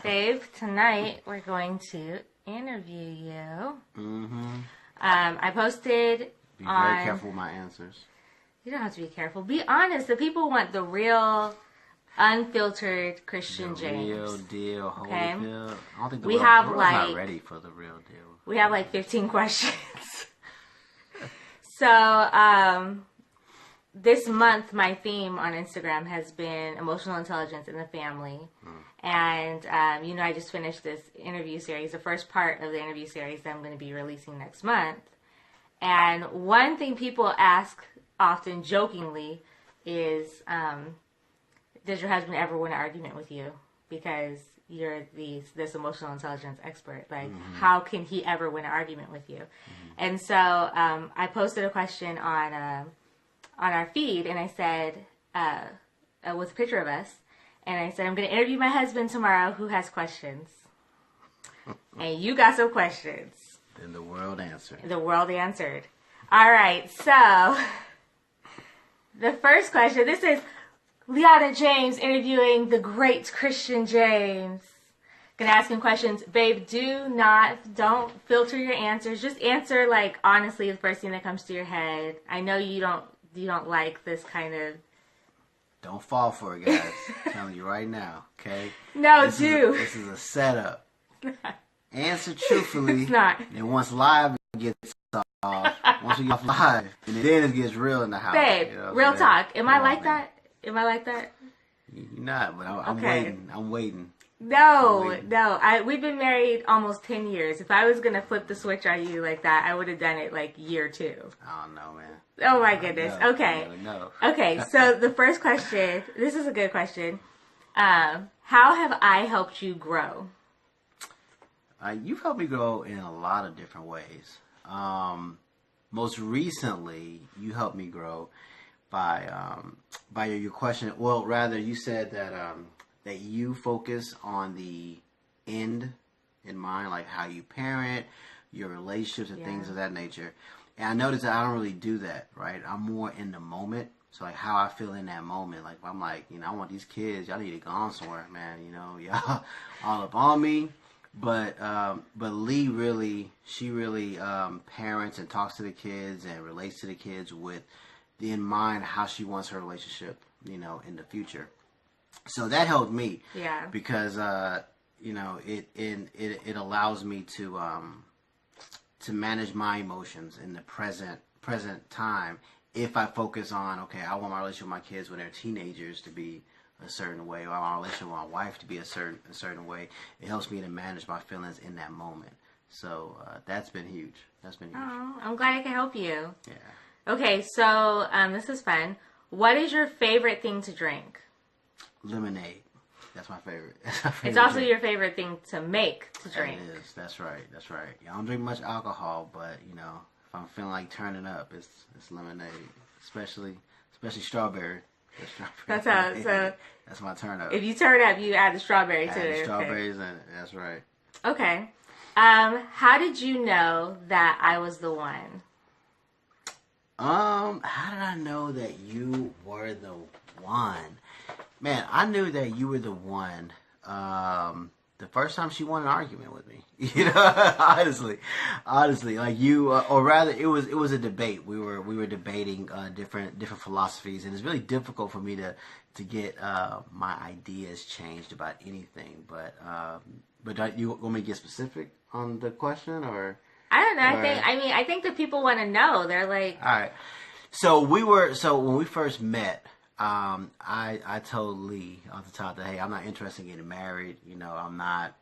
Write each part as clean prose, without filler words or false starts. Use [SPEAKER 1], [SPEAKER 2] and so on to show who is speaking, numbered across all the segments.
[SPEAKER 1] Babe, tonight we're going to interview you.
[SPEAKER 2] Mm-hmm.
[SPEAKER 1] I posted
[SPEAKER 2] Be
[SPEAKER 1] on...
[SPEAKER 2] very careful with my answers.
[SPEAKER 1] You don't have to be careful. Be honest. The people want the real, unfiltered Kristian James.
[SPEAKER 2] Real deal, holy
[SPEAKER 1] Okay?
[SPEAKER 2] pill. I don't think the
[SPEAKER 1] We
[SPEAKER 2] world,
[SPEAKER 1] have,
[SPEAKER 2] the world's
[SPEAKER 1] like...
[SPEAKER 2] not ready for the real deal.
[SPEAKER 1] We have like 15 questions. So, this month, my theme on Instagram has been emotional intelligence in the family. And, I just finished this interview series, the first part of the interview series that I'm going to be releasing next month. And one thing people ask often jokingly is, does your husband ever win an argument with you? Because you're this emotional intelligence expert. Like, how can he ever win an argument with you? And so I posted a question on our feed, and I said, with a picture of us, and I said, I'm going to interview my husband tomorrow who has questions. And you got some questions.
[SPEAKER 2] Then the world answered.
[SPEAKER 1] The world answered. All right, so the first question, this is LeeAnah James interviewing the great Kristian James. Gonna ask him questions. Babe, don't filter your answers. Just answer, like, honestly, the first thing that comes to your head. I know you don't like this kind of...
[SPEAKER 2] Don't fall for it, guys. I'm telling you right now, okay?
[SPEAKER 1] No,
[SPEAKER 2] this
[SPEAKER 1] This
[SPEAKER 2] is a setup. Answer truthfully.
[SPEAKER 1] It's not.
[SPEAKER 2] And once live gets off, once we get off live, and then it gets real in the house.
[SPEAKER 1] Babe,
[SPEAKER 2] you know
[SPEAKER 1] real talk. Am I like
[SPEAKER 2] man.
[SPEAKER 1] that? Am I like that?
[SPEAKER 2] You're not, but I'm
[SPEAKER 1] Okay.
[SPEAKER 2] waiting. I'm waiting.
[SPEAKER 1] No. We've been married almost 10 years. If I was going to flip the switch on you like that, I would have done it like year 2.
[SPEAKER 2] I don't know, man.
[SPEAKER 1] Oh my goodness. Okay.
[SPEAKER 2] No.
[SPEAKER 1] Okay, so the first question, this is a good question. How have I helped you grow?
[SPEAKER 2] You've helped me grow in a lot of different ways. Most recently, you helped me grow by your question. Well, rather, you said that you focus on the end in mind, like how you parent, your relationships, and things of that nature. And I noticed that I don't really do that, right? I'm more in the moment. So, like, how I feel in that moment. Like, I'm like, I want these kids. Y'all need to go on somewhere, man. Y'all all up on me. But Lee she really parents and talks to the kids and relates to the kids with in mind how she wants her relationship, in the future. So that helped me.
[SPEAKER 1] Yeah.
[SPEAKER 2] Because, it allows me to manage my emotions in the present time. If I focus on, okay, I want my relationship with my kids when they're teenagers to be a certain way, or I want my relationship with my wife to be a certain way, it helps me to manage my feelings in that moment. So that's been huge.
[SPEAKER 1] Oh, I'm glad I can help you.
[SPEAKER 2] Yeah.
[SPEAKER 1] Okay, so this is fun. What is your favorite thing to drink?
[SPEAKER 2] Lemonade. That's my favorite.
[SPEAKER 1] It's also your favorite thing to make to drink.
[SPEAKER 2] It is. That's right. Yeah, I don't drink much alcohol, but if I'm feeling like turning up, it's lemonade, especially strawberry.
[SPEAKER 1] That's
[SPEAKER 2] my turn up.
[SPEAKER 1] If you turn up, you add the strawberry to
[SPEAKER 2] Add
[SPEAKER 1] it.
[SPEAKER 2] strawberries, and that's right.
[SPEAKER 1] Okay. How did you know that I was the one?
[SPEAKER 2] How did I know that you were the one? Man, I knew that you were the one. The first time she won an argument with me, honestly, like you, or rather, it was a debate. We were debating different philosophies, and it's really difficult for me to get my ideas changed about anything. But you want me to get specific on the question, or
[SPEAKER 1] I don't know. I think the people want to know. They're like,
[SPEAKER 2] all right. So when we first met. I told Lee off the top that, hey, I'm not interested in getting married. I'm not,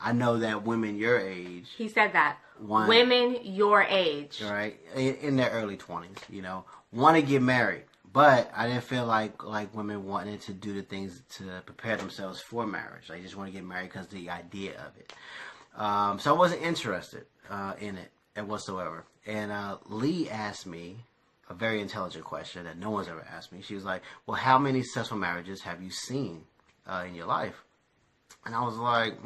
[SPEAKER 2] I know that women your age.
[SPEAKER 1] He said that. Women your age.
[SPEAKER 2] Right. In their early 20s, want to get married. But I didn't feel like women wanted to do the things to prepare themselves for marriage. They just want to get married because of the idea of it. So I wasn't interested in it whatsoever. And Lee asked me a very intelligent question that no one's ever asked me. She was like, well, how many successful marriages have you seen in your life? And I was like,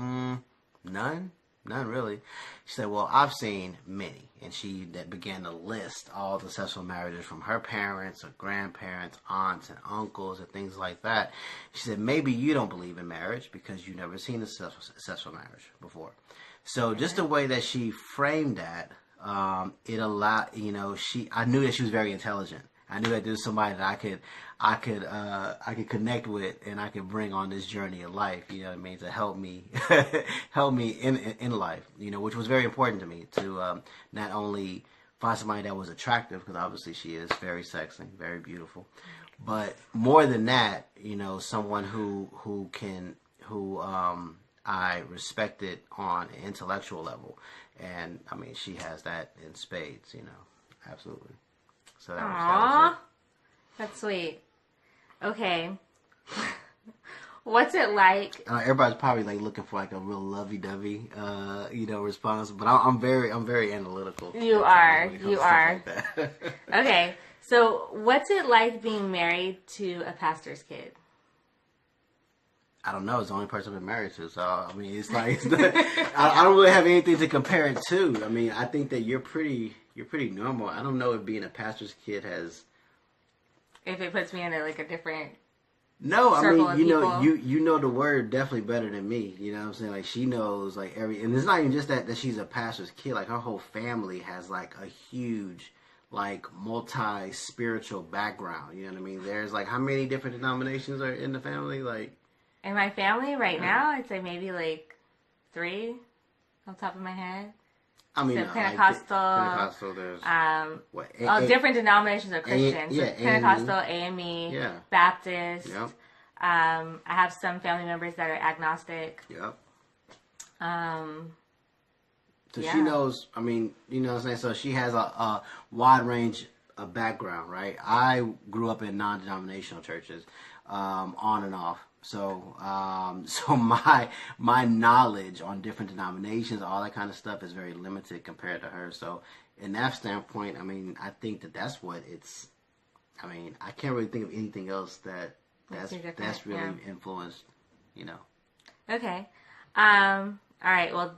[SPEAKER 2] none. None really. She said, well, I've seen many. And she that began to list all the successful marriages from her parents or grandparents, aunts and uncles and things like that. She said, maybe you don't believe in marriage because you've never seen a successful marriage before. So just the way that she framed that, it allowed, I knew that she was very intelligent. I knew that there was somebody that I could connect with, and I could bring on this journey of life. You know what I mean? To help me, in life. Which was very important to me to not only find somebody that was attractive, because obviously she is very sexy, very beautiful, but more than that, someone who I respected on an intellectual level, and I mean she has that in spades. Absolutely. So that was it.
[SPEAKER 1] That's sweet. Okay. What's it like?
[SPEAKER 2] Everybody's probably like looking for like a real lovey-dovey, response. But I'm very analytical.
[SPEAKER 1] You are. Like okay. So, what's it like being married to a pastor's kid?
[SPEAKER 2] I don't know. It's the only person I've been married to. So, I mean, it's like I don't really have anything to compare it to. I mean, I think that you're pretty normal. I don't know if being a pastor's kid has. If it puts me in a different. No, I mean, you know the word definitely better than me. You know what I'm saying? Like she knows and it's not even just that she's a pastor's kid. Like her whole family has like a huge multi-spiritual background. You know what I mean? There's how many different denominations are in the family? In my family right now, I'd say maybe 3 on the top of my head. I mean, so Pentecostal. There's different denominations of Christians. Pentecostal, AME, Baptist. Yep. I have some family members that are agnostic. Yep. So she knows. I mean, you know what I'm saying. So she has a wide range of background, right? I grew up in non-denominational churches, on and off. So, so my knowledge on different denominations, all that kind of stuff, is very limited compared to her. So, in that standpoint, I mean, I think that's what it's. I mean, I can't really think of anything else that's really influenced. Okay. All right. Well,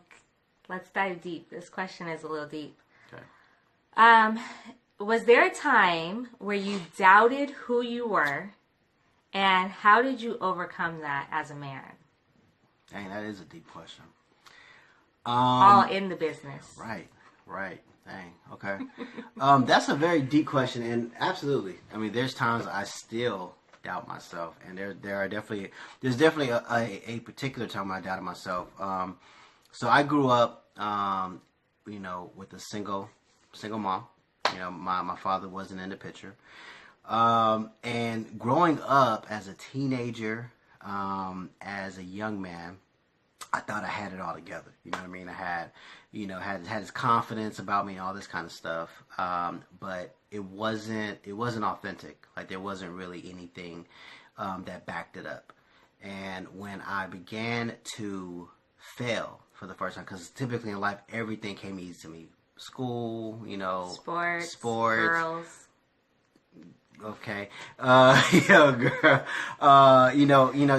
[SPEAKER 2] let's dive deep. This question is a little deep. Okay. Was there a time where you doubted who you were? And how did you overcome that as a man? Dang, that is a deep question. All in the business. Right. Dang, okay. That's a very deep question, and absolutely. I mean, there's times I still doubt myself, and there's definitely a particular time I doubted myself. So I grew up, with a single mom. My father wasn't in the picture. And growing up as a teenager, as a young man, I thought I had it all together. You know what I mean? I had, had this confidence about me and all this kind of stuff. But it wasn't authentic. Like there wasn't really anything, that backed it up. And when I began to fail for the first time, because typically in life, everything came easy to me. School, sports, girls. Okay, girl.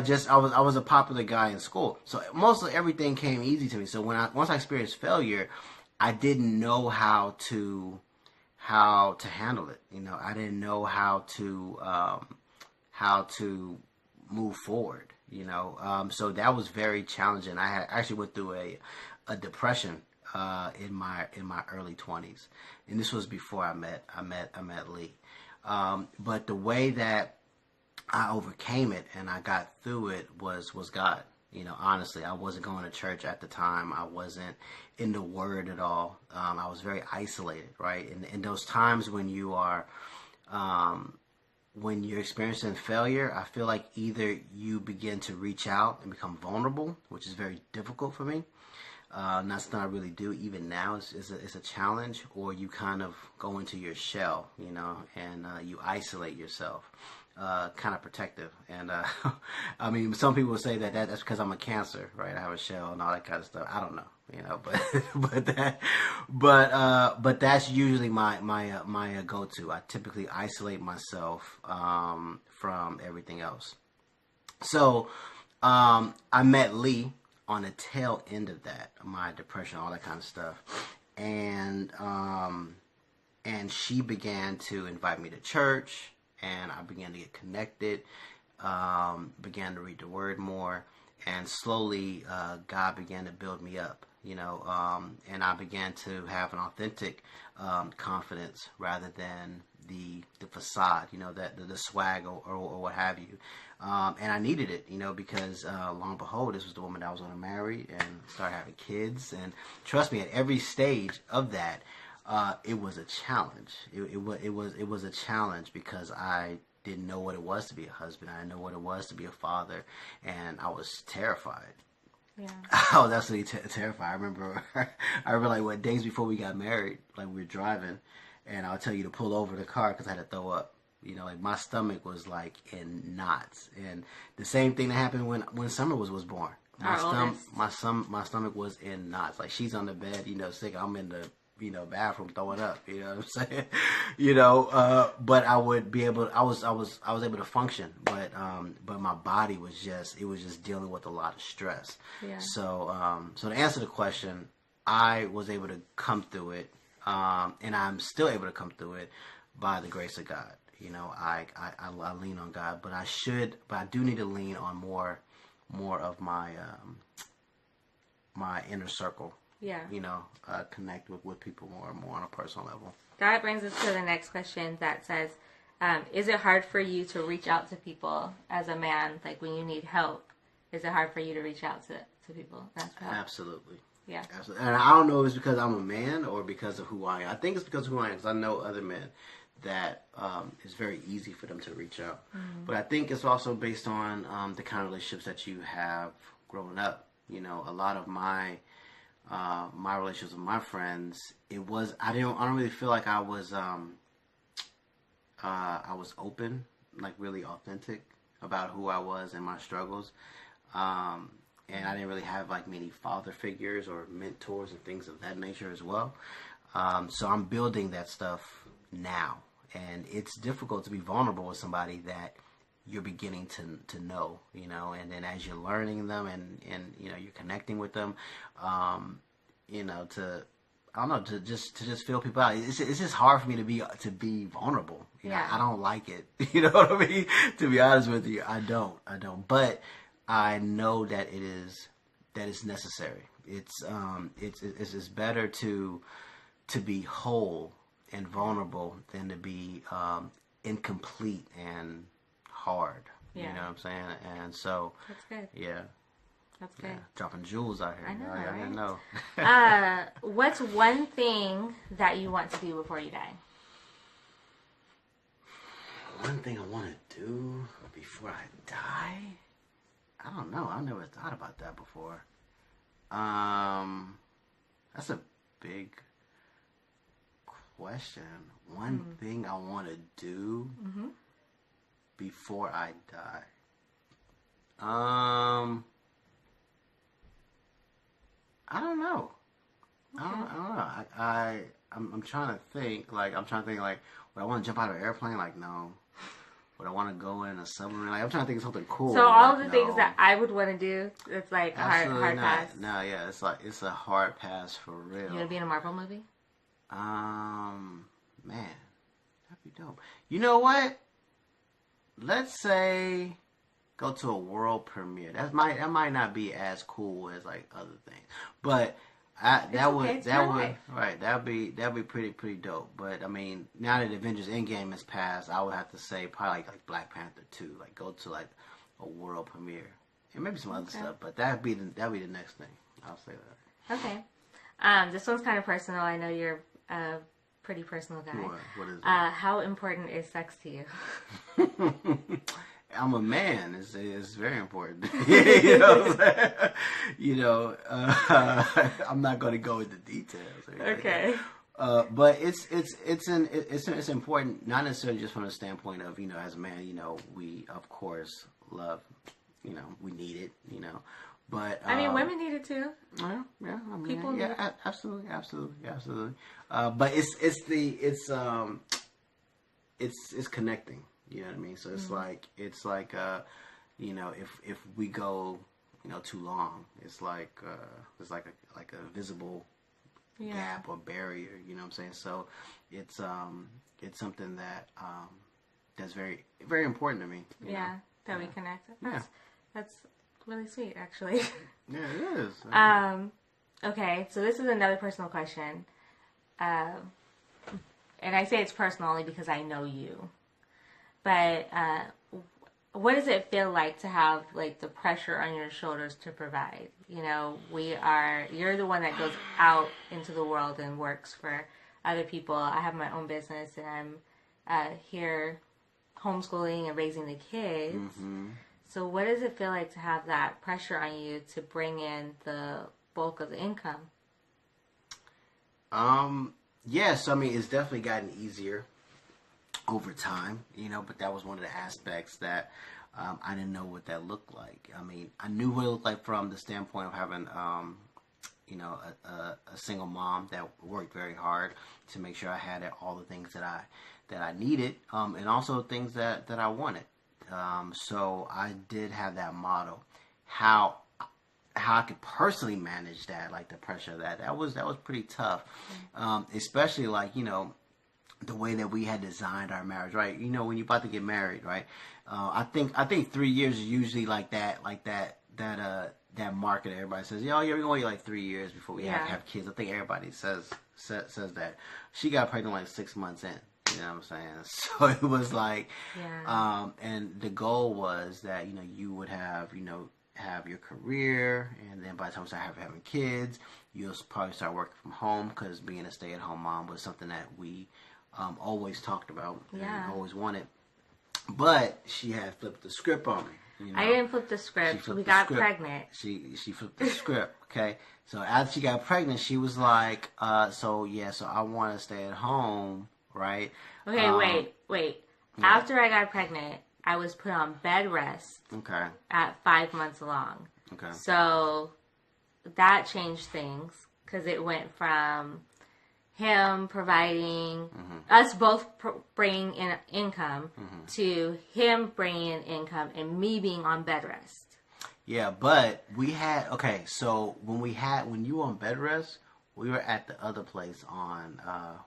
[SPEAKER 2] Just I was a popular guy in school, so mostly everything came easy to me. So once I experienced failure, I didn't know how to handle it. I didn't know how to move forward. So that was very challenging. I actually went through a depression in my early 20s, and this was before I met Lee. But the way that I overcame it and I got through it was God. Honestly, I wasn't going to church at the time. I wasn't in the Word at all. I was very isolated, right? And in those times when you are, when you're experiencing failure, I feel like either you begin to reach out and become vulnerable, which is very difficult for me. Not something I really do even now. It's a challenge, or you kind of go into your shell, and you isolate yourself, kind of protective. And I mean, some people say that's because I'm a Cancer, right? I have a shell and all that kind of stuff. I don't know, but that's usually my go-to. I typically isolate myself from everything else. So I met Lee. on the tail end of that, my depression, all that kind of stuff, and she began to invite me to church, and I began to get connected, began to read the Word more, and slowly God began to build me up, and I began to have an authentic confidence rather than the facade, that the swag or what have you. And I needed it, because long and behold, this was the woman that I was going to marry and start having kids. And trust me, at every stage of that, it was a challenge. It was a challenge because I didn't know what it was to be a husband. I didn't know what it was to be a father, and I was terrified.
[SPEAKER 1] Yeah.
[SPEAKER 2] I was absolutely terrified. I remember like what days before we got married, like we were driving, and I'll tell you to pull over the car because I had to throw up. Like my stomach was like in knots, and the same thing that happened when Summer was born. My stomach was in knots. Like she's on the bed, sick. I'm in the bathroom throwing up. You know what I'm saying? But I would be able. I was able to function, but my body was just dealing with a lot of stress.
[SPEAKER 1] Yeah.
[SPEAKER 2] So to answer the question, I was able to come through it, and I'm still able to come through it by the grace of God. I lean on God, but I do need to lean on more of my my inner circle.
[SPEAKER 1] Yeah.
[SPEAKER 2] Connect with people more and more on a personal level.
[SPEAKER 1] That brings us to the next question that says, is it hard for you to reach out to people as a man? Like when you need help, is it hard for you to reach out to people?
[SPEAKER 2] Absolutely.
[SPEAKER 1] Yeah.
[SPEAKER 2] Absolutely. And I don't know if it's because I'm a man or because of who I am. I think it's because of who I am, because I know other men that it's very easy for them to reach out. Mm-hmm. But I think it's also based on the kind of relationships that you have growing up. A lot of my relationships with my friends, I don't really feel like I was open, like really authentic about who I was and my struggles. And I didn't really have like many father figures or mentors and things of that nature as well. So I'm building that stuff now. And it's difficult to be vulnerable with somebody that you're beginning to know, and then as you're learning them and you're connecting with them, to just feel people out. It's just hard for me to be vulnerable. I don't like it. You know what I mean? To be honest with you, I don't. But I know that it's necessary. It's better to be whole and vulnerable than to be incomplete and hard. Yeah. You know what I'm saying? And so
[SPEAKER 1] that's good.
[SPEAKER 2] Yeah.
[SPEAKER 1] That's good.
[SPEAKER 2] Yeah. Dropping jewels out here.
[SPEAKER 1] I know.
[SPEAKER 2] I didn't know.
[SPEAKER 1] What's one thing that you want to do before you die?
[SPEAKER 2] One thing I want to do before I die? I don't know. I've never thought about that before. That's a big question. One thing I want to do before I die. I don't know. Okay. I don't know. I'm trying to think. Like would I want to jump out of an airplane? Like no. Would I want to go in a submarine? Like I'm trying to think of something cool.
[SPEAKER 1] So all of the things that I would want to do, it's like a hard pass.
[SPEAKER 2] No, yeah, it's a hard pass for real.
[SPEAKER 1] You want to be in a Marvel movie?
[SPEAKER 2] Man, that'd be dope. You know what? Let's say go to a world premiere. That might not be as cool as like other things, but that'd be pretty dope. But I mean, now that Avengers Endgame has passed, I would have to say probably like Black Panther 2, like go to like a world premiere and maybe some other stuff. But that'd be the next thing. I'll say that.
[SPEAKER 1] Okay. This one's kind of personal. I know you're a pretty personal guy.
[SPEAKER 2] What is it?
[SPEAKER 1] How important is sex to you?
[SPEAKER 2] I'm a man. It's very important. You know what I'm saying? I'm not going to go into details.
[SPEAKER 1] Okay.
[SPEAKER 2] But it's important, not necessarily just from the standpoint of, as a man, we of course love, we need it, But
[SPEAKER 1] I mean, women need it too.
[SPEAKER 2] Yeah. I mean,
[SPEAKER 1] people need it.
[SPEAKER 2] Absolutely. But it's connecting. You know what I mean? So it's like if we go too long. It's like a visible gap or barrier. You know what I'm saying? So it's something that that's very, very important to me.
[SPEAKER 1] That we connect. That's really sweet, actually.
[SPEAKER 2] Yeah, it is.
[SPEAKER 1] Okay, so this is another personal question. And I say it's personal only because I know you. But what does it feel like to have like the pressure on your shoulders to provide? You're the one that goes out into the world and works for other people. I have my own business and I'm here homeschooling and raising the kids. Mm-hmm. So what does it feel like to have that pressure on you to bring in the bulk of the income?
[SPEAKER 2] Yes, I mean, it's definitely gotten easier over time, but that was one of the aspects that I didn't know what that looked like. I mean, I knew what it looked like from the standpoint of having, a single mom that worked very hard to make sure I had all the things that I needed, and also things that I wanted. So I did have that model. How I could personally manage that, like the pressure of that was pretty tough, especially like the way that we had designed our marriage, right? When you're about to get married, right? I think 3 years is usually like that mark that everybody says, we're gonna wait like 3 years before we have kids. I think everybody says that. She got pregnant like 6 months in. You know what I'm saying? So it was like, and the goal was that you would have have your career, and then by the time you start having kids, you'll probably start working from home, because being a stay-at-home mom was something that we always talked about and always wanted. But she had flipped the script on me.
[SPEAKER 1] I didn't flip the script. We got pregnant.
[SPEAKER 2] She flipped the script. Okay, so after she got pregnant, she was like, so I want to stay at home, right?
[SPEAKER 1] Okay, wait. Yeah. After I got pregnant, I was put on bed rest.
[SPEAKER 2] Okay.
[SPEAKER 1] At 5 months along.
[SPEAKER 2] Okay.
[SPEAKER 1] So that changed things, because it went from him providing, us both bringing in income, to him bringing in income and me being on bed rest.
[SPEAKER 2] Yeah, but we had, so when you were on bed rest, we were at the other place on,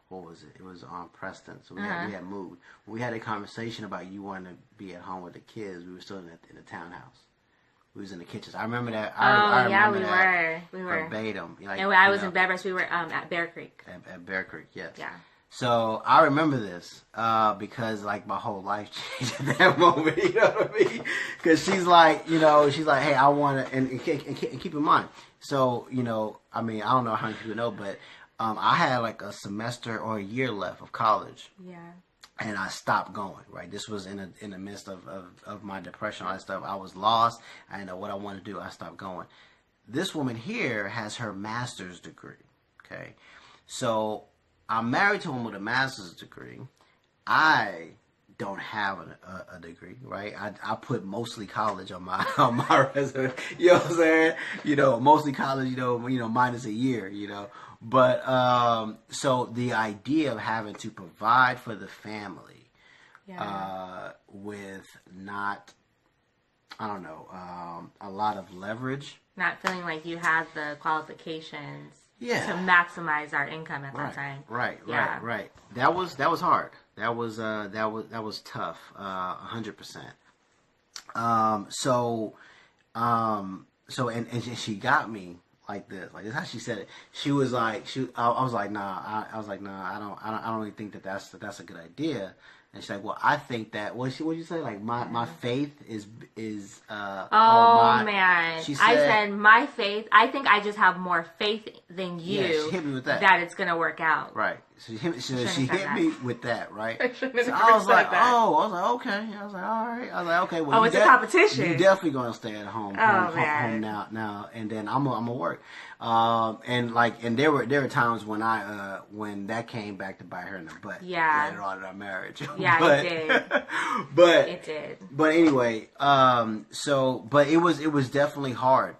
[SPEAKER 2] what was it? It was on Preston. So we had moved. We had a conversation about you wanting to be at home with the kids. We were still in the townhouse. We was in the kitchens. I remember that. I remember
[SPEAKER 1] we were.
[SPEAKER 2] Verbatim.
[SPEAKER 1] Like, and when I was in bed rest, we were at Bear Creek.
[SPEAKER 2] At Bear Creek, yes.
[SPEAKER 1] Yeah.
[SPEAKER 2] So I remember this because like my whole life changed at that moment. You know what I mean? Because she's like, hey, I want to, and keep in mind. So I mean, I don't know how many people know, but I had like a semester or a year left of college.
[SPEAKER 1] Yeah.
[SPEAKER 2] And I stopped going, right? This was in the midst of my depression, all that stuff. I was lost. I didn't know what I wanted to do. I stopped going. This woman here has her master's degree, okay? So I'm married to a woman with a master's degree. I don't have a degree, right? I put mostly college on my resume. You know what I'm saying? Mostly college, minus a year, But so the idea of having to provide for the family, with not, I don't know, a lot of leverage.
[SPEAKER 1] Not feeling like you had the qualifications to maximize our income at that time. Right.
[SPEAKER 2] That was hard. That was tough. 100%. And she got me like this. Like, this is how she said it. She was like, I was like, nah. I was like, nah. I don't really think that's a good idea. And she's like, well, I think that. What'd you say? Like, my faith is.
[SPEAKER 1] Man! She said, I said my faith. I think I just have more faith than you.
[SPEAKER 2] Yeah, she hit me with that.
[SPEAKER 1] That it's gonna work out.
[SPEAKER 2] Right. So she hit me with that. Right. So I was like, okay. I was like, all right. I was like, okay. Well,
[SPEAKER 1] it's a competition.
[SPEAKER 2] You're definitely gonna stay at home. Home now, and then I'm gonna work. And there were times when when that came back to bite her in the butt.
[SPEAKER 1] Yeah.
[SPEAKER 2] Later on in our marriage.
[SPEAKER 1] Yeah, it did.
[SPEAKER 2] But
[SPEAKER 1] it did.
[SPEAKER 2] But anyway, but it was definitely hard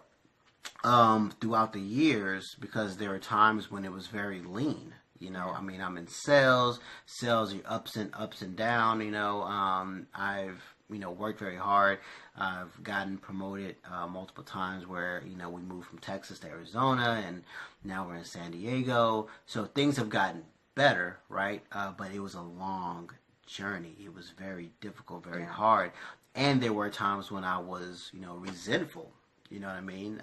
[SPEAKER 2] throughout the years, because there were times when it was very lean. I mean, I'm in sales are ups and down. I've worked very hard. I've gotten promoted multiple times where, we moved from Texas to Arizona, and now we're in San Diego. So things have gotten better, right? But it was a long journey. It was very difficult, very hard. And there were times when I was, resentful. You know what I mean?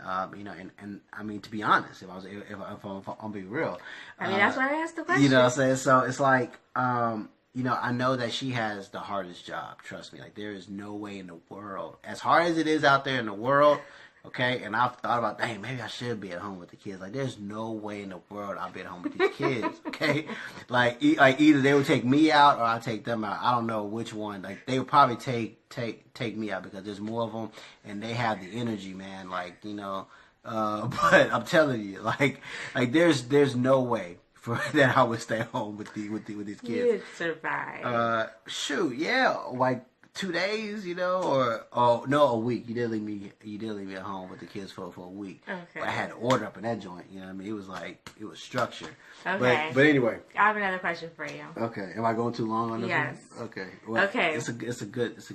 [SPEAKER 2] And I mean, to be honest, if I'm being real.
[SPEAKER 1] That's why I asked the question.
[SPEAKER 2] You know what I'm saying? So it's like, I know that she has the hardest job. Trust me. Like, there is no way in the world, as hard as it is out there in the world, okay? And I've thought about, dang, maybe I should be at home with the kids. Like, there's no way in the world I'll be at home with these kids, okay? Like either they would take me out or I'll take them out. I don't know which one. Like, they would probably take me out because there's more of them and they have the energy, man. Like, but I'm telling you, like there's no way for that I would stay home with these kids.
[SPEAKER 1] You'd survive.
[SPEAKER 2] Shoot, yeah, like 2 days, or a week. You did leave me at home with the kids for a week.
[SPEAKER 1] Okay.
[SPEAKER 2] But I had order up in that joint. You know what I mean? It was structured.
[SPEAKER 1] Okay.
[SPEAKER 2] But anyway.
[SPEAKER 1] I have another question for you.
[SPEAKER 2] Okay. Am I going too long on this?
[SPEAKER 1] Yes.
[SPEAKER 2] One? Okay. Well,
[SPEAKER 1] okay.
[SPEAKER 2] It's a good.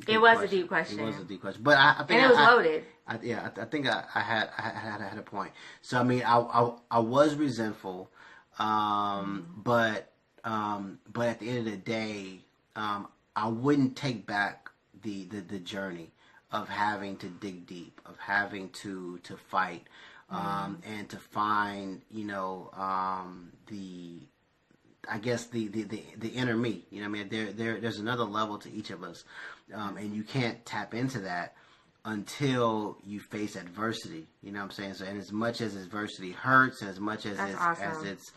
[SPEAKER 1] It was a deep question.
[SPEAKER 2] It was a deep question, but I think
[SPEAKER 1] it was loaded.
[SPEAKER 2] I think I had a point. So I mean, I was resentful, but at the end of the day, I wouldn't take back the journey of having to dig deep, of having to fight, and to find, I guess the inner me. You know what I mean? There's another level to each of us, and you can't tap into that until you face adversity. You know what I'm saying? So, and as much as adversity hurts, and as much as it's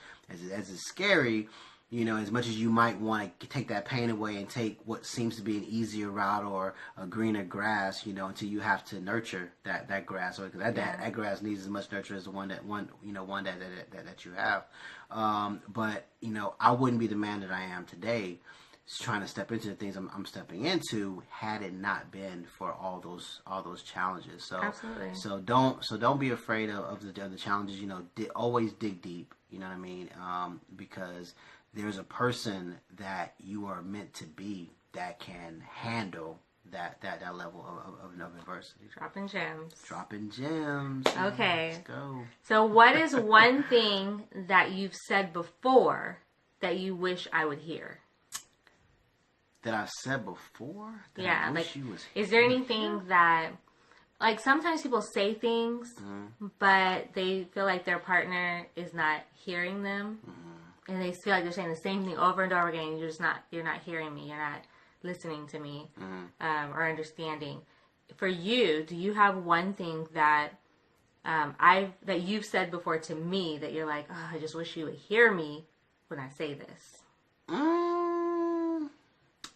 [SPEAKER 2] scary, as much as you might want to take that pain away and take what seems to be an easier route or a greener grass, until you have to nurture that grass, or because that grass needs as much nurture as the one that you have. But I wouldn't be the man that I am today, trying to step into the things I'm stepping into, had it not been for all those challenges. So
[SPEAKER 1] absolutely.
[SPEAKER 2] So don't be afraid of the challenges. Always dig deep. You know what I mean? Because there's a person that you are meant to be that can handle that level of adversity.
[SPEAKER 1] Dropping gems.
[SPEAKER 2] Let's
[SPEAKER 1] Okay.
[SPEAKER 2] go.
[SPEAKER 1] So what is one thing that you've said before that you wish I would hear?
[SPEAKER 2] That I've said before?
[SPEAKER 1] Yeah. Is there anything that, like, sometimes people say things, but they feel like their partner is not hearing them. And they feel like they're saying the same thing over and over again. You're not hearing me. You're not listening to me, or understanding. For you, do you have one thing that that you've said before to me that you're like, oh, I just wish you would hear me when I say this?
[SPEAKER 2] I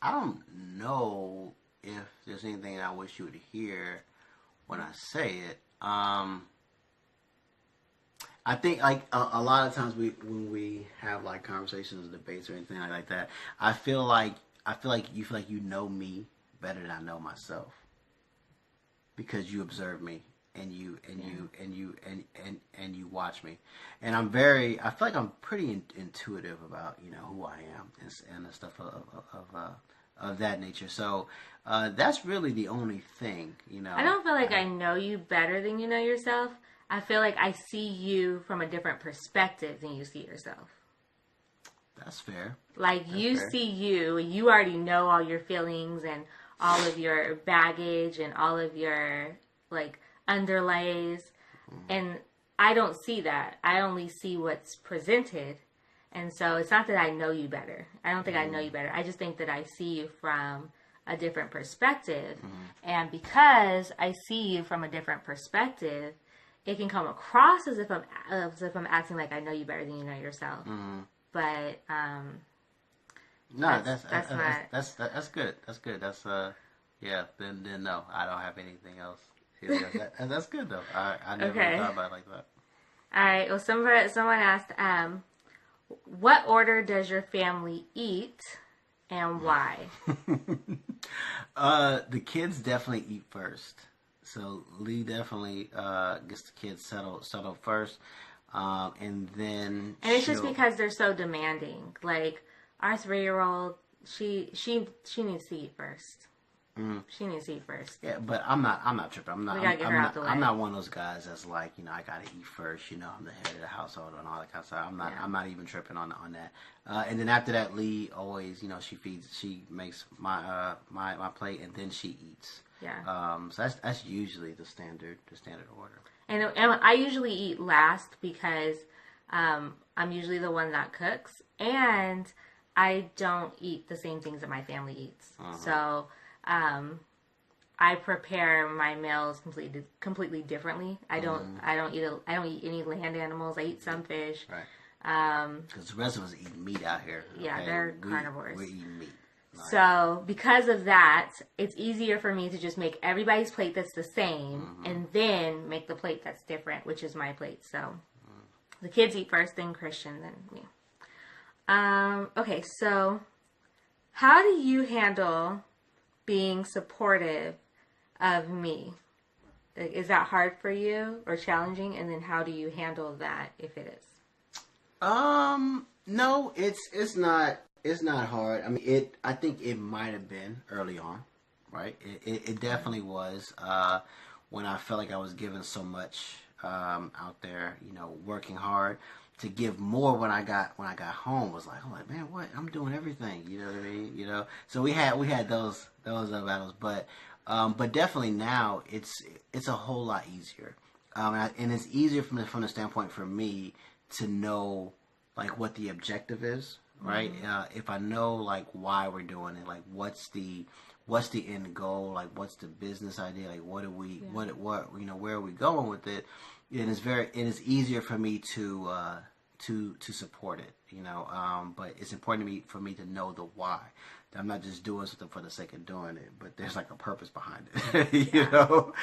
[SPEAKER 2] don't know if there's anything I wish you would hear when I say it. I think, like, a lot of times when we have, like, conversations or debates or anything like that, I feel like you feel like you know me better than I know myself, because you observe me and you watch me, and I feel like I'm pretty intuitive about who I am and the stuff of that nature. So that's really the only thing.
[SPEAKER 1] I don't feel like I know you better than you know yourself. I feel like I see you from a different perspective than you see yourself.
[SPEAKER 2] That's fair.
[SPEAKER 1] Like, you see you, and you already know all your feelings and all of your baggage and all of your, like, underlays. And I don't see that. I only see what's presented. And so it's not that I know you better. I don't think I know you better. I just think that I see you from a different perspective. And because I see you from a different perspective, it can come across as if I'm acting like I know you better than you know yourself. But
[SPEAKER 2] no, that's good. That's good. That's yeah. Then no, I don't have anything else. That's good though. I never thought about it like that.
[SPEAKER 1] All right. Well, someone asked, what order does your family eat, and why?
[SPEAKER 2] The kids definitely eat first. So Lee definitely gets the kids settled first, and then. And
[SPEAKER 1] it's just because they're so demanding. Like, our 3-year-old, she needs to eat first. She needs to eat first.
[SPEAKER 2] Yeah, but I'm not tripping. I'm not.
[SPEAKER 1] We gotta get her out the way.
[SPEAKER 2] I'm not one of those guys that's like, I gotta eat first. I'm the head of the household and all that kind of stuff. I'm not even tripping on that. And then after that, Lee always, she makes my my plate and then she eats.
[SPEAKER 1] Yeah.
[SPEAKER 2] So that's usually the standard order.
[SPEAKER 1] And I usually eat last because I'm usually the one that cooks, and I don't eat the same things that my family eats. So I prepare my meals completely differently. I don't eat any land animals. I eat some fish.
[SPEAKER 2] Right. Because the rest of us eat meat out here.
[SPEAKER 1] Yeah,
[SPEAKER 2] okay?
[SPEAKER 1] they're carnivores.
[SPEAKER 2] We're eating meat. Right.
[SPEAKER 1] So because of that, it's easier for me to just make everybody's plate that's the same, and then make the plate that's different, which is my plate. So the kids eat first, then Kristian, then me. Okay, so how do you handle being supportive of me? Is that hard for you or challenging? And then how do you handle that if it is?
[SPEAKER 2] No, it's not hard. I mean, I think it might have been early on, right? It definitely was, when I felt like I was giving so much, out there, working hard. To give more when I got home was like, I'm like, man, what? I'm doing everything. You know what I mean? So we had those battles, but definitely now it's a whole lot easier, and it's easier from the standpoint for me to know like what the objective is, right? If I know like why we're doing it, like what's the end goal, like what's the business idea, like what where are we going with it? And it's easier for me to support it, but it's important for me to know the why. I'm not just doing something for the sake of doing it, but there's like a purpose behind it,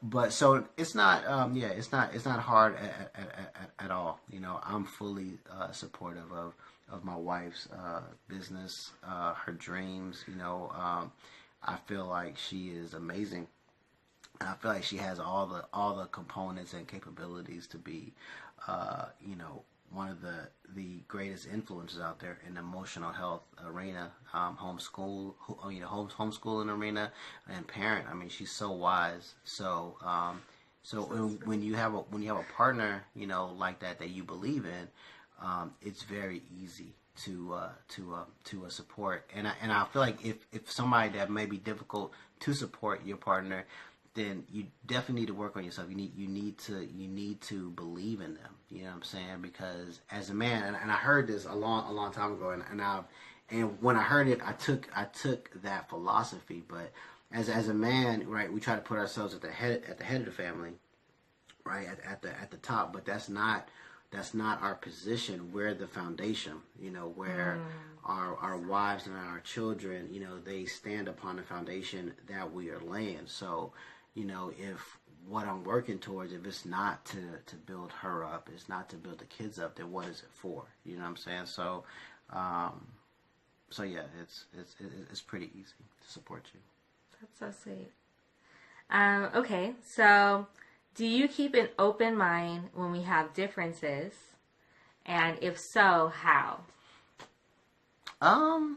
[SPEAKER 2] but so it's not, it's not hard at all. I'm fully supportive of my wife's business, her dreams. I feel like she is amazing. And I feel like she has all the components and capabilities to be, one of the greatest influences out there in the emotional health arena, homeschooling arena, and parent. I mean, she's so wise. So when you have a partner, like that you believe in, it's very easy to support. And I feel like if somebody that may be difficult to support your partner, then you definitely need to work on yourself. You need to believe in them. You know what I'm saying? Because as a man, and I heard this a long time ago, and when I heard it, I took that philosophy. But as a man, right, we try to put ourselves at the head of the family, right, at the top. But that's not our position. We're the foundation. Where our wives and our children, they stand upon the foundation that we are laying. So, if what I'm working towards, if it's not to build her up, it's not to build the kids up, then what is it for? You know what I'm saying? So, yeah, it's pretty easy to support you.
[SPEAKER 1] That's so sweet. Okay, so do you keep an open mind when we have differences? And if so, how?
[SPEAKER 2] I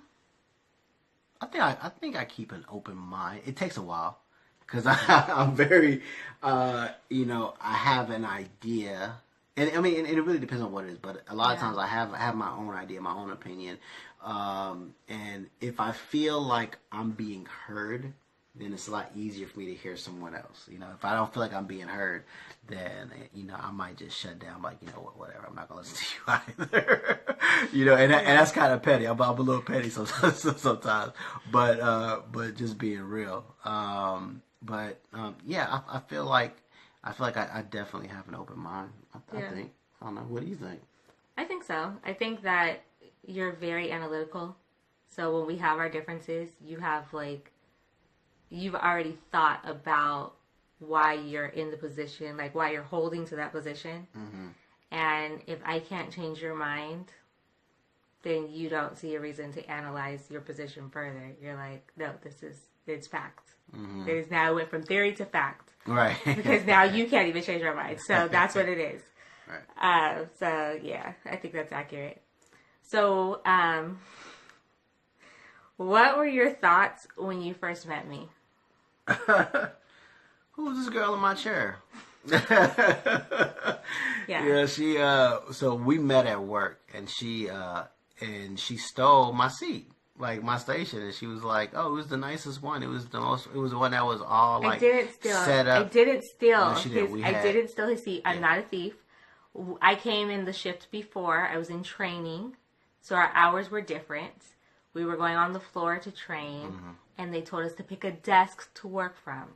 [SPEAKER 2] think I keep an open mind. It takes a while. Because I'm very, I have an idea, and I mean, and it really depends on what it is. But a lot of times, I have my own idea, my own opinion, and if I feel like I'm being heard, then it's a lot easier for me to hear someone else. If I don't feel like I'm being heard, then I might just shut down. Like, whatever. I'm not gonna listen to you either. And that's kind of petty. I'm a little petty sometimes, but just being real. I feel like I definitely have an open mind. I think. I don't know. What do you think?
[SPEAKER 1] I think so. I think that you're very analytical. So when we have our differences, you've already thought about why you're in the position, like why you're holding to that position. Mm-hmm. And if I can't change your mind, then you don't see a reason to analyze your position further. You're like, no, it's fact. Mm-hmm. It is now went from theory to fact.
[SPEAKER 2] Right.
[SPEAKER 1] Because now you can't even change your mind. So that's what it is.
[SPEAKER 2] Right.
[SPEAKER 1] So yeah, I think that's accurate. So, What were your thoughts when you first met me?
[SPEAKER 2] Who was this girl in my chair?
[SPEAKER 1] Yeah.
[SPEAKER 2] She so we met at work, and she stole my seat, like my station, and she was like, "Oh, it was the nicest one. It was the one that was all like set up."
[SPEAKER 1] I didn't steal.
[SPEAKER 2] No, she didn't.
[SPEAKER 1] I didn't steal his seat. I'm
[SPEAKER 2] Yeah.
[SPEAKER 1] not a thief. I came in the shift before. I was in training, so our hours were different. We were going on the floor to train, and they told us to pick a desk to work from.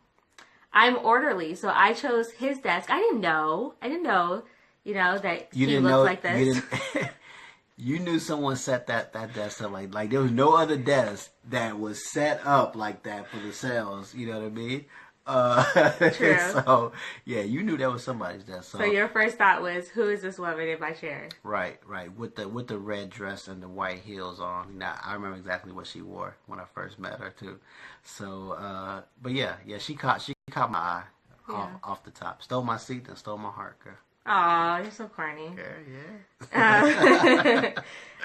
[SPEAKER 1] I'm orderly, so I chose his desk. I didn't know, that
[SPEAKER 2] You
[SPEAKER 1] he
[SPEAKER 2] didn't
[SPEAKER 1] looked
[SPEAKER 2] know
[SPEAKER 1] like this.
[SPEAKER 2] You knew someone set that desk up like there was no other desk that was set up like that for the sales. You know what I mean?
[SPEAKER 1] True.
[SPEAKER 2] So yeah, you knew that was somebody's desk.
[SPEAKER 1] So your first thought was, who is this woman in my chair?
[SPEAKER 2] Right. With the red dress and the white heels on. Now I remember exactly what she wore when I first met her too. So, but yeah, she caught my eye off the top. Stole my seat and stole my heart, girl.
[SPEAKER 1] Aw, you're so corny.
[SPEAKER 2] Yeah.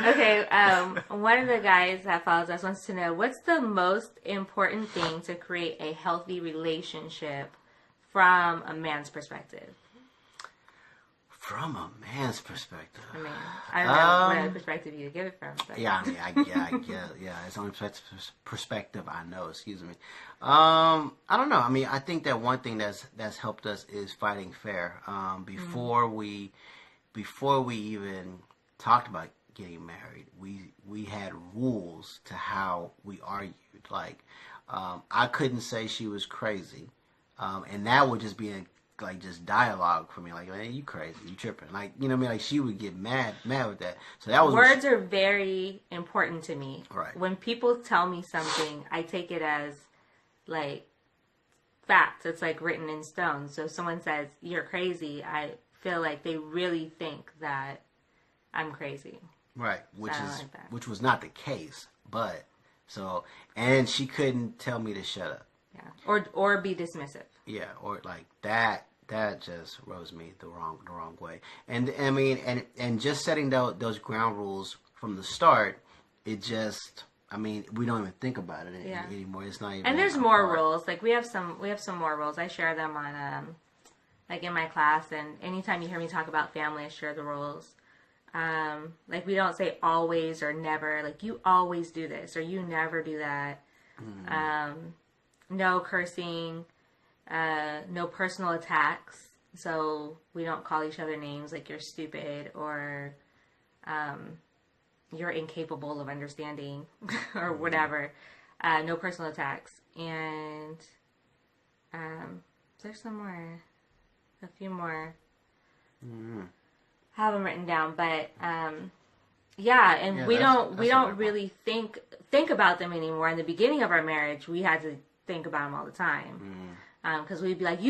[SPEAKER 1] Okay, one of the guys that follows us wants to know, what's the most important thing to create a healthy relationship from a man's perspective?
[SPEAKER 2] From a man's perspective.
[SPEAKER 1] I mean, I don't know what other perspective you give it from. But.
[SPEAKER 2] Yeah, I mean, I get, it's the only perspective I know. Excuse me. I don't know. I mean, I think that one thing that's helped us is fighting fair. Before we even talked about getting married, we had rules to how we argued. Like, I couldn't say she was crazy, and that would just be just dialogue for me, like, man, you crazy, you tripping, like, you know what I mean, like she would get mad with that. So that was
[SPEAKER 1] words are very important to me.
[SPEAKER 2] Right.
[SPEAKER 1] When people tell me something, I take it as like facts. It's like written in stone. So if someone says you're crazy, I feel like they really think that I'm crazy.
[SPEAKER 2] Right, which was not the case, but and she couldn't tell me to shut up.
[SPEAKER 1] Yeah, or be dismissive.
[SPEAKER 2] Yeah, or like that just rose me the wrong way. And I mean, and just setting those ground rules from the start, it just, I mean, we don't even think about it anymore. It's not even.
[SPEAKER 1] And there's more rules. Like we have some more rules. I share them on like in my class, and anytime you hear me talk about family, I share the rules. Like we don't say always or never. Like you always do this or you never do that. No cursing. No personal attacks, so we don't call each other names like you're stupid or you're incapable of understanding or whatever. No personal attacks. And there's a few more. I have them written down, but we don't really think about them anymore. In the beginning of our marriage, we had to think about them all the time. Because we'd be like,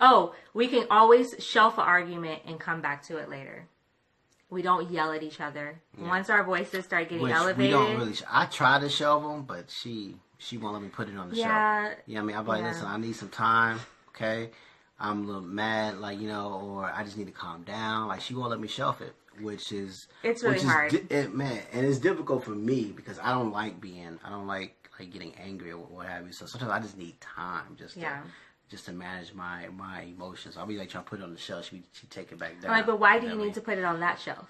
[SPEAKER 1] Oh, we can always shelf an argument and come back to it later. We don't yell at each other. Yeah. Once our voices start getting elevated. We don't really. I try to shelve them, but she won't let me put it on the shelf. Yeah, I mean, I'm like, listen, I need some time, okay? I'm a little mad, like, or I just need to calm down. Like, she won't let me shelf it, it's really hard. And it's difficult for me because I don't like getting angry or what have you. So sometimes I just need time just to manage my emotions. I'll be like trying to put it on the shelf. She take it back down. I'm like, but why do you need to put it on that shelf?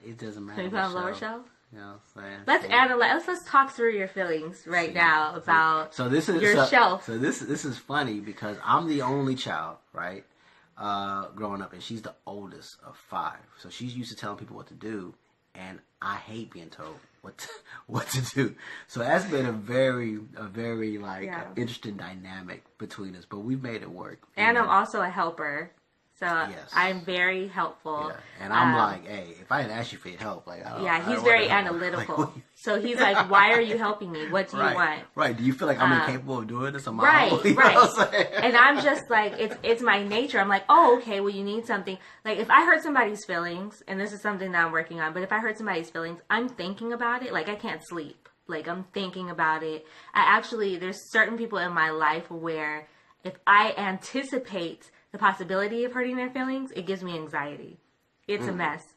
[SPEAKER 2] It doesn't matter.
[SPEAKER 1] Can you put it on a lower shelf?
[SPEAKER 2] You know what I'm saying?
[SPEAKER 1] Let's analyze. Let's talk through your feelings now about your shelf.
[SPEAKER 2] So this is funny because I'm the only child, right? Growing up, and she's the oldest of 5. So she's used to telling people what to do, and I hate being told what to do. So that's been a very interesting dynamic between us, but we've made it work.
[SPEAKER 1] And I'm also a helper. So yes. I'm very helpful.
[SPEAKER 2] Yeah. And I'm like, hey, if I didn't ask you for your help,
[SPEAKER 1] he's very analytical. So he's like, why are you helping me? What do you want?
[SPEAKER 2] Right. Do you feel like I'm incapable of doing this on my
[SPEAKER 1] own?
[SPEAKER 2] Right.
[SPEAKER 1] And I'm just like, it's my nature. I'm like, oh, okay, well, you need something. Like, if I hurt somebody's feelings, and this is something that I'm working on, but if I hurt somebody's feelings, I'm thinking about it. Like, I can't sleep. Like, I'm thinking about it. There's certain people in my life where if I anticipate the possibility of hurting their feelings, it gives me anxiety. It's a mess.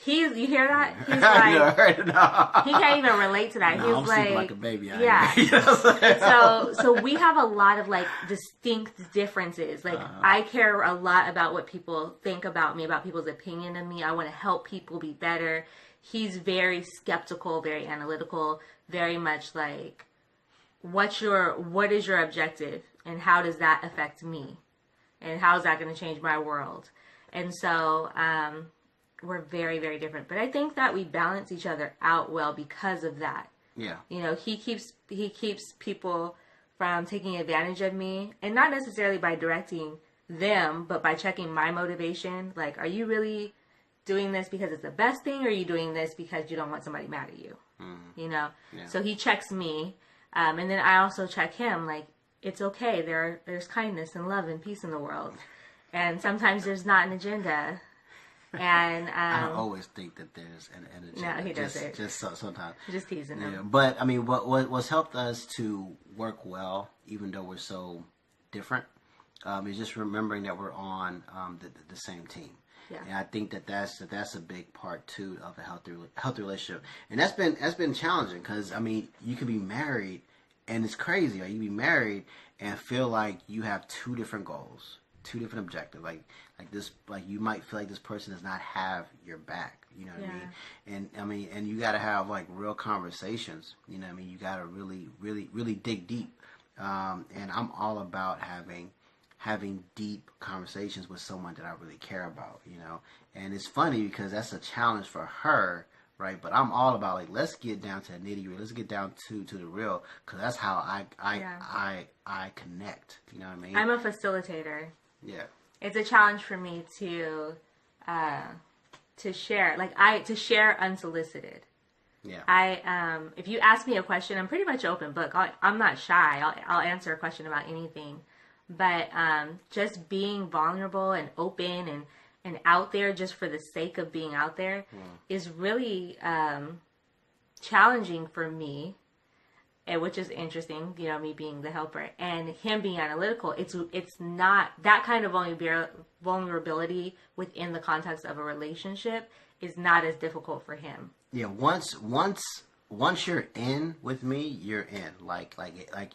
[SPEAKER 1] You hear that? He's
[SPEAKER 2] like,
[SPEAKER 1] he can't even relate to that.
[SPEAKER 2] No,
[SPEAKER 1] He's
[SPEAKER 2] I'm sleeping like a baby.
[SPEAKER 1] Yeah.
[SPEAKER 2] You know what I'm
[SPEAKER 1] So we have a lot of like distinct differences. Like I care a lot about what people think about me, about people's opinion of me. I want to help people be better. He's very skeptical, very analytical, very much like, what is your objective and how does that affect me? And how is that going to change my world? And so, we're very, very different. But I think that we balance each other out well because of that.
[SPEAKER 2] Yeah.
[SPEAKER 1] You know, he keeps people from taking advantage of me, and not necessarily by directing them, but by checking my motivation. Like, are you really doing this because it's the best thing, or are you doing this because you don't want somebody mad at you? Mm-hmm. You know? Yeah. So he checks me, and then I also check him. Like, it's okay. There's kindness and love and peace in the world. And sometimes there's not an agenda. And
[SPEAKER 2] I don't always think that there's an agenda.
[SPEAKER 1] No, he doesn't.
[SPEAKER 2] Just sometimes.
[SPEAKER 1] Just teasing him.
[SPEAKER 2] But I mean, what's helped us to work well, even though we're so different, is just remembering that we're on the same team. Yeah. And I think that's a big part too of a healthy relationship. And that's been challenging because I mean, you can be married and it's crazy. Like, you can be married and feel like you have two different goals, two different objectives. Like this, like you might feel like this person does not have your back. You know what I mean? And you got to have like real conversations. You know what I mean? You got to really dig deep. And I'm all about having deep conversations with someone that I really care about. You know, and it's funny because that's a challenge for her. Right, but I'm all about like, let's get down to the nitty gritty. Let's get down to the real, because that's how I connect. You know what I mean?
[SPEAKER 1] I'm a facilitator.
[SPEAKER 2] Yeah,
[SPEAKER 1] it's a challenge for me to share, to share unsolicited. Yeah, if you ask me a question, I'm pretty much open book. I'm not shy. I'll answer a question about anything, but just being vulnerable and open and out there just for the sake of being out there is really challenging for me, and which is interesting, you know, me being the helper and him being analytical. It's not that kind of vulnerability within the context of a relationship is not as difficult for him.
[SPEAKER 2] Yeah, once you're in with me, you're in. Like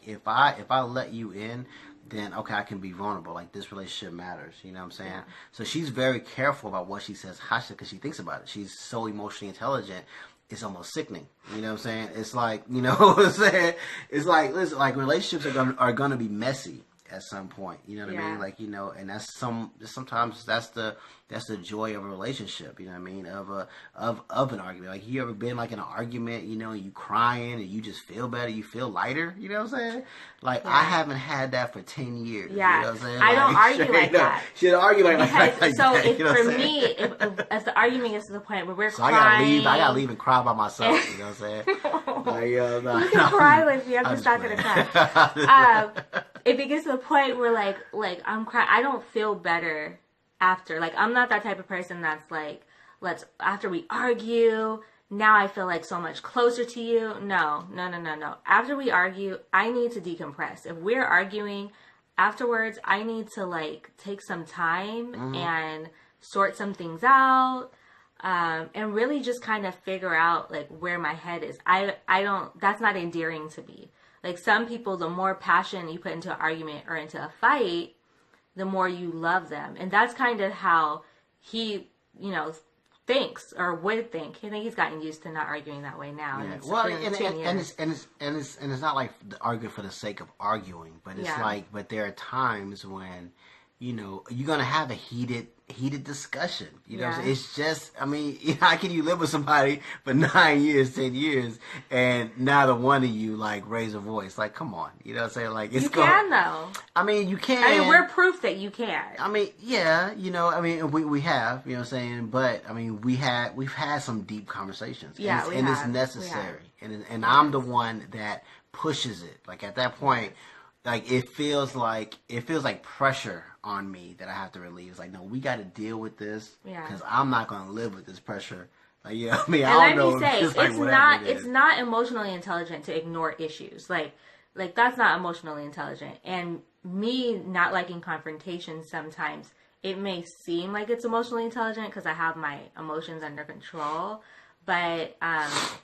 [SPEAKER 2] if I let you in, then okay, I can be vulnerable. Like, this relationship matters. You know what I'm saying? Yeah. So she's very careful about what she says, because she thinks about it. She's so emotionally intelligent. It's almost sickening. You know what I'm saying? It's like, you know what I'm saying? It's like, listen, like relationships are gonna be messy at some point. You know what I mean? Like, you know, and sometimes that's the joy of a relationship. You know what I mean? Of an argument. Like, you ever been like in an argument, you know, and you crying and you just feel better, you feel lighter. You know what I'm saying? Like, I haven't had that for 10 years.
[SPEAKER 1] Yeah,
[SPEAKER 2] you know what I'm saying?
[SPEAKER 1] I don't argue like that.
[SPEAKER 2] She don't argue like that.
[SPEAKER 1] So
[SPEAKER 2] that,
[SPEAKER 1] if,
[SPEAKER 2] you know
[SPEAKER 1] for me, if the argument gets to the point where we're crying,
[SPEAKER 2] I gotta leave and cry by myself. You know what I'm saying?
[SPEAKER 1] You can cry with me. I'm just not gonna cry. If it gets to the point where like I'm crying, I don't feel better after. Like, I'm not that type of person that's like, after we argue, now I feel like so much closer to you. No. After we argue, I need to decompress. If we're arguing afterwards, I need to like take some time and sort some things out, and really just kind of figure out like where my head is. That's not endearing to me. Like, some people, the more passion you put into an argument or into a fight, the more you love them. And that's kind of how he, you know, thinks or would think. I think he's gotten used to not arguing that way now.
[SPEAKER 2] Yeah. And it's not like the arguing for the sake of arguing, but it's like, but there are times when, you know, you're gonna have a heated discussion. You know what I'm saying? It's just, I mean, how can you live with somebody for 9 years, 10 years, and neither one of you like raise a voice? Like, come on, you know what I'm saying? Like, it's
[SPEAKER 1] can though.
[SPEAKER 2] I mean, you can.
[SPEAKER 1] I mean, we're proof that you can.
[SPEAKER 2] I mean, yeah, you know, I mean, we have, you know what I'm saying? But I mean, we've had some deep conversations.
[SPEAKER 1] Yeah,
[SPEAKER 2] and it's necessary. And I'm the one that pushes it. Like, at that point, like it feels like pressure on me that I have to relieve. It's like, no, we got to deal with this because I'm not going to live with this pressure. Like, you know, I mean, I don't know.
[SPEAKER 1] It's not emotionally intelligent to ignore issues. Like that's not emotionally intelligent. And me not liking confrontation sometimes it may seem like it's emotionally intelligent because I have my emotions under control. But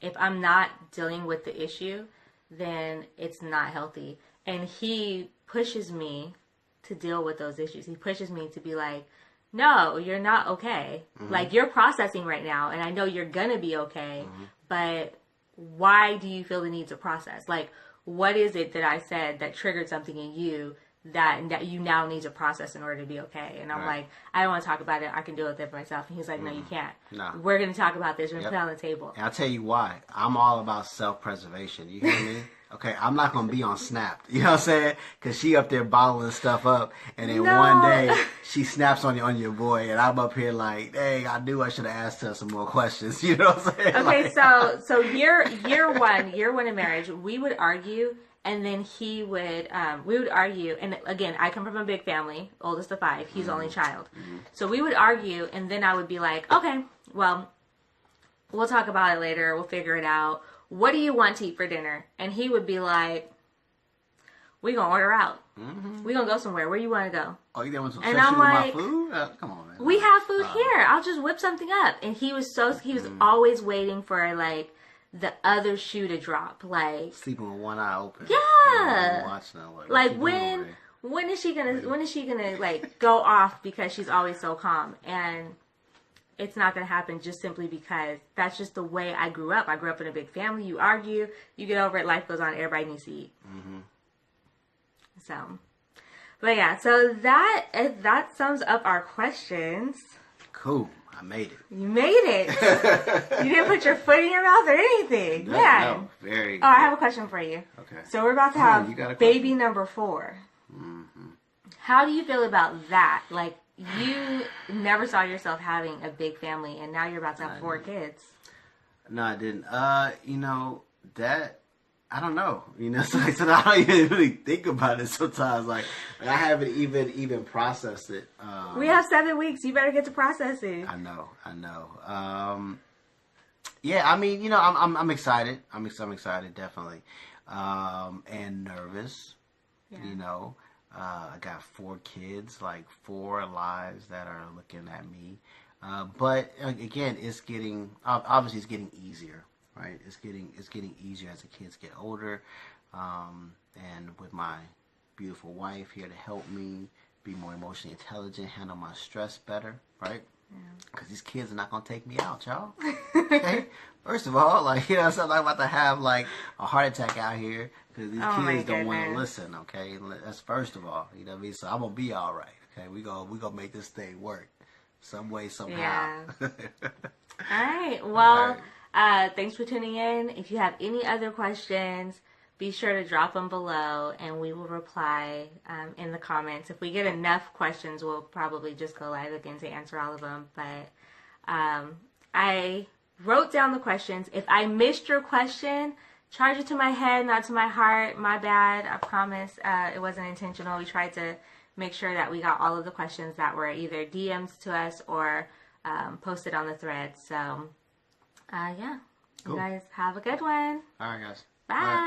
[SPEAKER 1] if I'm not dealing with the issue, then it's not healthy. And he pushes me to deal with those issues. He pushes me to be like, no, you're not okay. Mm-hmm. Like, you're processing right now, and I know you're going to be okay, mm-hmm. but why do you feel the need to process? Like, what is it that I said that triggered something in you that you now need to process in order to be okay? And I'm like, I don't want to talk about it. I can deal with it for myself. And he's like, no, you can't. No. We're going to talk about this. We're going to put it on the table.
[SPEAKER 2] And I'll tell you why. I'm all about self-preservation. You hear me? Okay, I'm not going to be on Snap. You know what I'm saying? Because she up there bottling stuff up, and then one day she snaps on your boy, and I'm up here like, dang, I knew I should have asked her some more questions. You know what I'm saying?
[SPEAKER 1] Okay, so year one in marriage, we would argue, and then we would argue, and again, I come from a big family, oldest of 5. He's only child. Mm-hmm. So we would argue, and then I would be like, okay, well, we'll talk about it later. We'll figure it out. What do you want to eat for dinner? And he would be like, we gonna order out. Mm-hmm. We gonna go somewhere. Where you want to go?
[SPEAKER 2] Oh, you want some and I'm like, my food? Come on, man.
[SPEAKER 1] We have food here. I'll just whip something up. And he was always waiting for like the other shoe to drop. Like
[SPEAKER 2] sleeping with one eye open.
[SPEAKER 1] Yeah. Like when is she gonna like go off because she's always so calm? And it's not going to happen just simply because that's just the way I grew up. I grew up in a big family. You argue, you get over it, life goes on, everybody needs to eat. Mm-hmm. So, but yeah, so that sums up our questions.
[SPEAKER 2] Cool. I made it.
[SPEAKER 1] You made it. You didn't put your foot in your mouth or anything. Yeah.
[SPEAKER 2] No, very
[SPEAKER 1] good. I have a question for you.
[SPEAKER 2] Okay.
[SPEAKER 1] So we're about to have baby number 4. Mm-hmm. How do you feel about that? Like, you never saw yourself having a big family, and now you're about to have 4 kids.
[SPEAKER 2] No, I didn't. That I don't know. You know, so I don't even really think about it sometimes. Like I haven't even processed it.
[SPEAKER 1] We have 7 weeks. You better get to process it.
[SPEAKER 2] I know. Yeah, I mean, you know, I'm excited. I'm excited, definitely, and nervous. Yeah. You know. I got 4 kids, like 4 lives that are looking at me. But again, it's getting easier, right? It's getting easier as the kids get older. And with my beautiful wife here to help me be more emotionally intelligent, handle my stress better, right? Because these kids are not going to take me out, y'all. Okay? First of all, like, you know, so I'm not about to have, like, a heart attack out here because these kids don't want to listen, okay? That's first of all, you know what I mean? So I'm going to be all right, okay? We gonna make this thing work some way, somehow. Yeah.
[SPEAKER 1] All right. Well, thanks for tuning in. If you have any other questions, be sure to drop them below, and we will reply in the comments. If we get enough questions, we'll probably just go live again to answer all of them. But I wrote down the questions. If I missed your question, charge it to my head, not to my heart. My bad. I promise it wasn't intentional. We tried to make sure that we got all of the questions that were either DMs to us or posted on the thread. So, yeah. Cool. You guys have a good one.
[SPEAKER 2] All right, guys.
[SPEAKER 1] Bye.